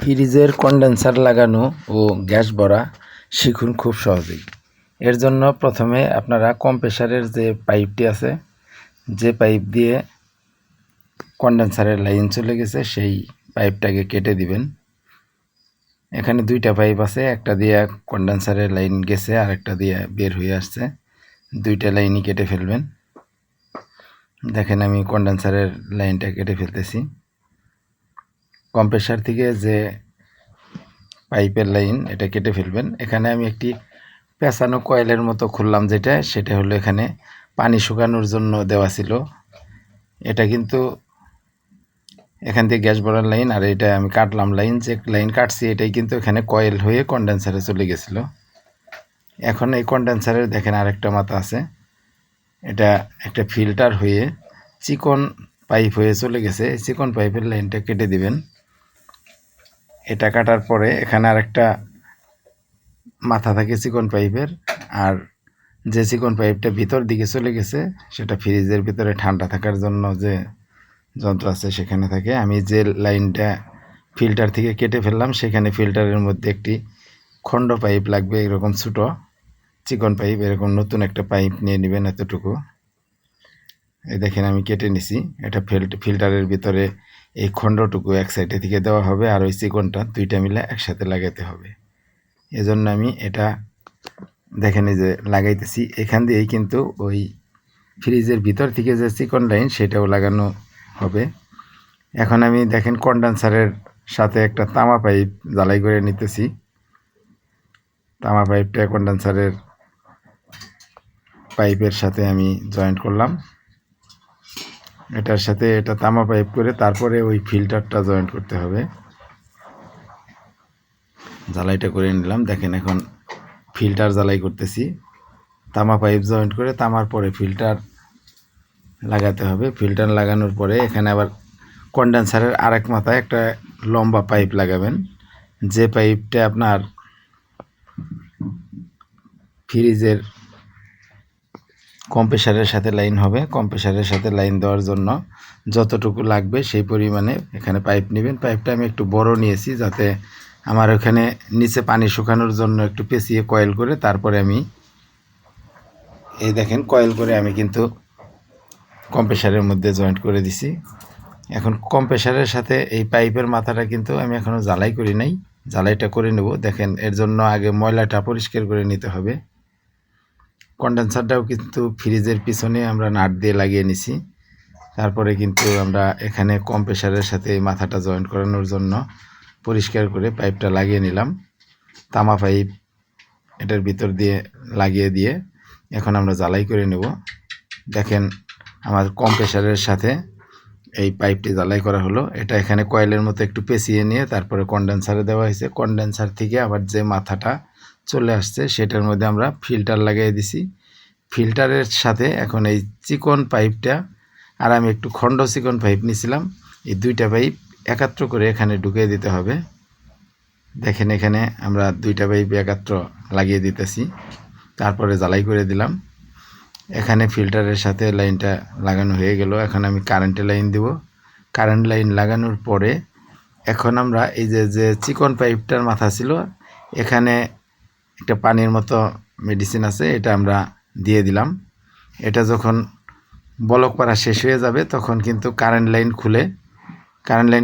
ফ্রিজের কন্ডেন্সার লাগানো ও গ্যাস ভরা শিখুন খুব সহজেই। এর জন্য প্রথমে আপনারা কম্প্রেসারের যে পাইপটি আছে, যে পাইপ দিয়ে কন্ডেন্সারের লাইন চলে গেছে সেই পাইপটাকে কেটে দিবেন। এখানে দুইটা পাইপ আছে, একটা দিয়ে কন্ডেন্সারের লাইন গেছে আর একটা দিয়ে বের হয়ে আসছে। দুইটা লাইনই কেটে ফেলবেন। দেখেন আমি কন্ডেন্সারের লাইনটা কেটে ফেলতেছি। কম্প্রেসার থেকে যে পাইপের লাইন এটা কেটে ফেলবেন। এখানে আমি একটি পেঁচানো কয়েলের মতো খুললাম, সেটা হলো এখানে পানি শুকানোর জন্য দেওয়া ছিল। এটা কিন্তু এখান থেকে গ্যাস ভরার লাইন, আর এটা আমি কাটলাম লাইন, যে লাইন কাটছি এটাই কিন্তু এখানে কয়েল হয়ে কন্ডেন্সারে চলে গেছিল। এখন এই কন্ডেন্সারের দেখেন আরেকটা মাথা আছে, এটা একটা ফিল্টার হয়ে চিকন পাইপ হয়ে চলে গেছে। চিকন পাইপের লাইনটা কেটে দিবেন। এটা কাটার পরে এখানে আরেকটা মাথা থাকে চিকন পাইপের, আর যে চিকন পাইপটা ভিতর দিকে চলে গেছে সেটা ফ্রিজের ভিতরে ঠান্ডা থাকার জন্য যে যন্ত্র আছে সেখানে থাকে। আমি যে লাইনটা ফিল্টার থেকে কেটে ফেললাম সেখানে ফিল্টারের মধ্যে একটি খণ্ড পাইপ লাগবে, এরকম ছোটো চিকন পাইপ। এরকম নতুন একটা পাইপ নিয়ে নেবেন, এতটুকু। এই দেখেন আমি কেটে নিছি। এটা ফিল্টারের ভিতরে এই খণ্ডটুকু এক সাইডে থেকে দেওয়া হবে, আর ওই চিকনটা দুইটা মিলে একসাথে লাগাতে হবে। এজন্য আমি এটা দেখেন এই যে লাগাইতেছি। এখান দিয়েই কিন্তু ওই ফ্রিজের ভিতর থেকে যে চিকন লাইন সেটাও লাগানো হবে। এখন আমি দেখেন কন্ডেন্সারের সাথে একটা তামা পাইপ জ্বালাই করে নিতেছি। তামা পাইপটা কন্ডেন্সারের পাইপের সাথে আমি জয়েন্ট করলাম। এটার সাথে এটা তামা পাইপ করে তারপরে ওই ফিল্টারটা জয়েন্ট করতে হবে। জ্বালাইটা করে নিলাম। দেখেন এখন ফিল্টার জ্বালাই করতেছি। তামা পাইপ জয়েন্ট করে তামার পরে ফিল্টার লাগাতে হবে। ফিল্টার লাগানোর পরে এখানে আবার কন্ডেন্সারের আরেক মাথায় একটা লম্বা পাইপ লাগাবেন, যে পাইপটা আপনার ফ্রিজের কম্প্রেসারের সাথে লাইন হবে। কম্প্রেসারের সাথে লাইন দেওয়ার জন্য যতটুকু লাগবে সেই পরিমাণে এখানে পাইপ নেবেন। পাইপটা আমি একটু বড় নিয়েছি, যাতে আমার ওখানে নিচে পানি শুকানোর জন্য একটু পেঁচিয়ে কয়েল করে তারপরে আমি এই দেখেন কয়েল করে আমি কিন্তু কম্প্রেসারের মধ্যে জয়েন্ট করে দিছি। এখন কম্প্রেসারের সাথে এই পাইপের মাথাটা কিন্তু আমি এখনও জ্বালাই করি নাই, জ্বালাইটা করে নেব। দেখেন এর জন্য আগে ময়লাটা পরিষ্কার করে নিতে হবে। কন্ডেন্সারটাও কিন্তু ফ্রিজের পিছনে আমরা নাট দিয়ে লাগিয়ে নিছি। তারপরে কিন্তু আমরা এখানে কম্প্রেসারের সাথে এই মাথাটা জয়েন্ট করানোর জন্য পরিষ্কার করে পাইপটা লাগিয়ে নিলাম। তামা পাইপ এটার ভিতর দিয়ে লাগিয়ে দিয়ে এখন আমরা জ্বালাই করে নেব। দেখেন আমার কম্প্রেসারের সাথে এই পাইপটি জ্বালাই করা হলো। এটা এখানে কয়েলের মতো একটু পেঁচিয়ে নিয়ে তারপরে কন্ডেন্সারে দেওয়া হয়েছে। কন্ডেন্সার থেকে আবার যে মাথাটা চলে আসছে সেটার মধ্যে আমরা ফিল্টার লাগিয়ে দিছি। ফিল্টারের সাথে এখন এই চিকন পাইপটা, আর আমি একটু খণ্ড চিকন পাইপ নিয়েছিলাম, এই দুইটা পাইপ একাত্র করে এখানে ঢুকিয়ে দিতে হবে। দেখেন এখানে আমরা দুইটা পাইপ একাত্র লাগিয়ে দিতেছি, তারপরে জ্বালাই করে দিলাম। এখানে ফিল্টারের সাথে লাইনটা লাগানো হয়ে গেল। এখন আমি কারেন্টের লাইন দিব। কারেন্ট লাইন লাগানোর পরে এখন আমরা এই যে চিকন পাইপটার মাথা ছিল, এখানে একটা পানির মতো মেডিসিন আছে, এটা আমরা দিয়ে দিলাম। এটা যখন বলক পড়া শেষ হয়ে যাবে তখন কিন্তু কারেন্ট লাইন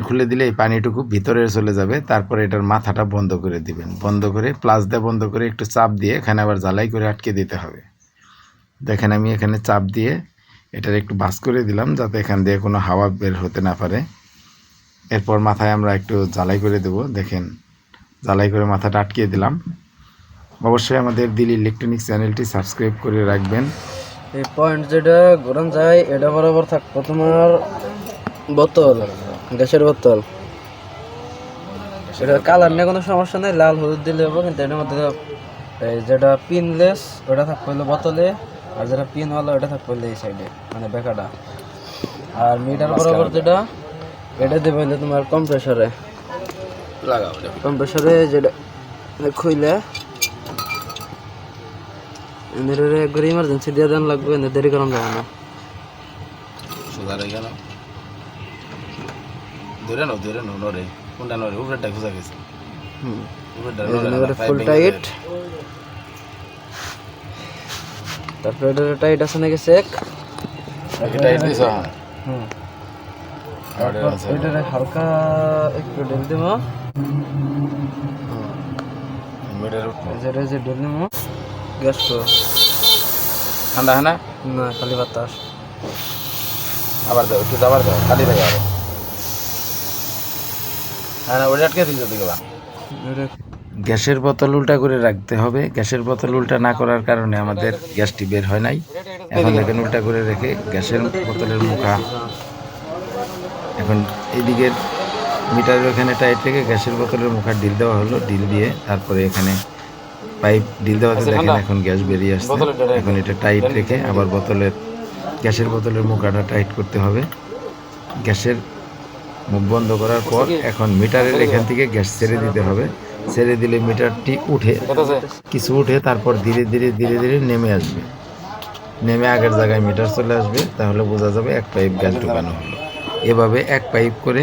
খুলে দিলে এই পানিটুকু ভিতরে চলে যাবে। তারপরে এটার মাথাটা বন্ধ করে দিবেন। বন্ধ করে প্লাস দিয়ে বন্ধ করে একটু চাপ দিয়ে এখানে আবার জ্বালাই করে আটকে দিতে হবে। দেখেন আমি এখানে চাপ দিয়ে এটার একটু ভাঁজ করে দিলাম, যাতে এখান দিয়ে কোনো হাওয়া বের হতে না পারে। এরপর মাথায় আমরা একটু জ্বালাই করে দেব। দেখেন জ্বালাই করে মাথাটা আটকিয়ে দিলাম। অবশ্যই আমাদের দিল ইলেকট্রনিক্স চ্যানেলটি সাবস্ক্রাইব করে রাখবেন। এই পয়েন্ট যেটা ঘোরান যায় এটা বরাবর থাকবো তোমার বোতল, গ্যাসের বোতল। সেটা কালার নিয়ে কোনো সমস্যা নেই, লাল হলুদ দিলে হবে। কিন্তু এটার মধ্যে এই যেটা পিনলেস ওটা থাকবে হলো বোতলে, আর যেটা পিনওয়ালা ওটা থাকবে হলো এই সাইডে, মানে বেকাটা। আর মিটার বরাবর যেটা এটা দেবে হলে তোমার কম্প্রেসারে লাগাও। কম্প্রেসারে যেটা খুইলে এদের একবার ইমার্জেন্সি দিয়ে দেন লাগবে, এদের দেরি করানো যাবে না। সুদারে গেল ধরে নাও নরে। কোনটা নড়ে উপরেরটা খোঁজা গেছে এবারে ফুল টাইট, তারপরে এটা টাইট আছে নাকি চেক। টাইট দিছো হ্যাঁ হুম, আর তারপর আছে এটারে হালকা একটু ঢেল দিব, মিটার যেটা যে ঢেল দিব গ্যাস তো ঠান্ডা হয় না না, খালি বাতাস। আবার দাও একটু আবার দাও খালি থাকে আরো হ্যাঁ না ওটা আটকে দিয়েছো দিকে বা এটা গ্যাসের বোতল উল্টা করে রাখতে হবে। গ্যাসের বোতল উল্টা না করার কারণে আমাদের গ্যাসটি বের হয় নাই। এখন দেখেন উল্টা করে রেখে গ্যাসের বোতলের মুখা এখন এইদিকের মিটারের ওখানে টাইট রেখে গ্যাসের বোতলের মুখা ডিল দেওয়া হলো। ডিল দিয়ে তারপরে এখানে পাইপ ডিল দেওয়াতে দেখেন এখন গ্যাস বেরিয়ে আসছে। এখন এটা টাইট রেখে আবার গ্যাসের বোতলের মুখাটা টাইট করতে হবে। গ্যাসের মুখ বন্ধ করার পর এখন মিটারের এখান থেকে গ্যাস ছেড়ে দিতে হবে। ছেড়ে দিলে মিটারটি কিছু উঠে তারপর ধীরে ধীরে ধীরে ধীরে নেমে আসবে। নেমে আগের জায়গায় মিটার চলে আসবে, তাহলে বোঝা যাবে এক পাইপ গ্যাস ঢোকানো হলো। এভাবে এক পাইপ করে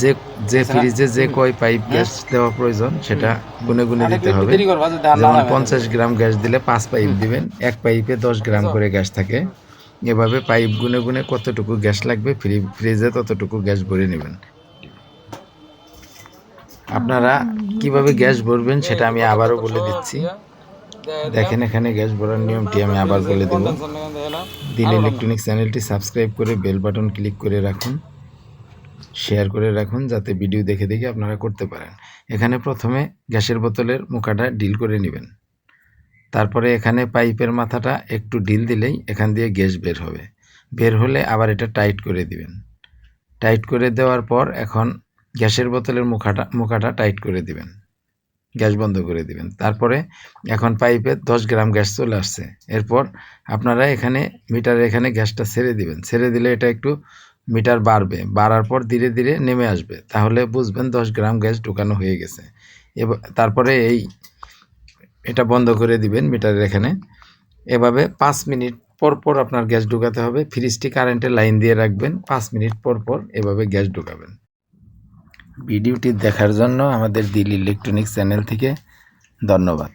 যে যে ফ্রিজে যে কয় পাইপ গ্যাস দেওয়া প্রয়োজন সেটা গুনে গুনে দিতে হবে। যেমন 50 গ্রাম গ্যাস দিলে 5 পাইপ দিবেন, এক পাইপে 10 গ্রাম করে গ্যাস থাকে। এভাবে পাইপ গুনে গুনে কতটুকু গ্যাস লাগবে ফ্রিজে ততটুকু গ্যাস ভরে নেবেন। আপনারা কিভাবে গ্যাস ভরবেন সেটা আমি আবারও বলে দিচ্ছি। দেখেন এখানে গ্যাস ভরার নিয়মটি আমি আবার বলে দেব। দিল ইলেকট্রনিক্স চ্যানেলটি সাবস্ক্রাইব করে বেল বাটন ক্লিক করে রাখুন, শেয়ার করে রাখুন যাতে ভিডিও দেখে দেখে আপনারা করতে পারেন। এখানে প্রথমে গ্যাসের বোতলের মুখাটা ডিল করে নেবেন। তারপরে এখানে পাইপের মাথাটা একটু ডিল দিলেই এখান দিয়ে গ্যাস বের হবে। বের হলে আবার এটা টাইট করে দিবেন। টাইট করে দেওয়ার পর এখন গ্যাসের বোতলের মুখাটা টাইট করে দিবেন, গ্যাস বন্ধ করে দিবেন। তারপরে এখন পাইপে 10 গ্রাম গ্যাস চলে আসছে। এরপর আপনারা এখানে মিটারে এখানে গ্যাসটা ছেড়ে দিবেন। ছেড়ে দিলে এটা একটু মিটার বাড়বে, বাড়ার পর ধীরে ধীরে নেমে আসবে, তাহলে বুঝবেন 10 গ্রাম গ্যাস ঢোকানো হয়ে গেছে। তারপরে এটা বন্ধ করে দিবেন মিটারের এখানে। এভাবে 5 মিনিট পর পর আপনার গ্যাস ঢোকাতে হবে। ফ্রিজটি কারেন্টের লাইন দিয়ে রাখবেন, 5 মিনিট পর পর এভাবে গ্যাস ঢোকাবেন। ভিডিওটি দেখার জন্য আমাদের দিল ইলেকট্রনিক্স চ্যানেল থেকে ধন্যবাদ।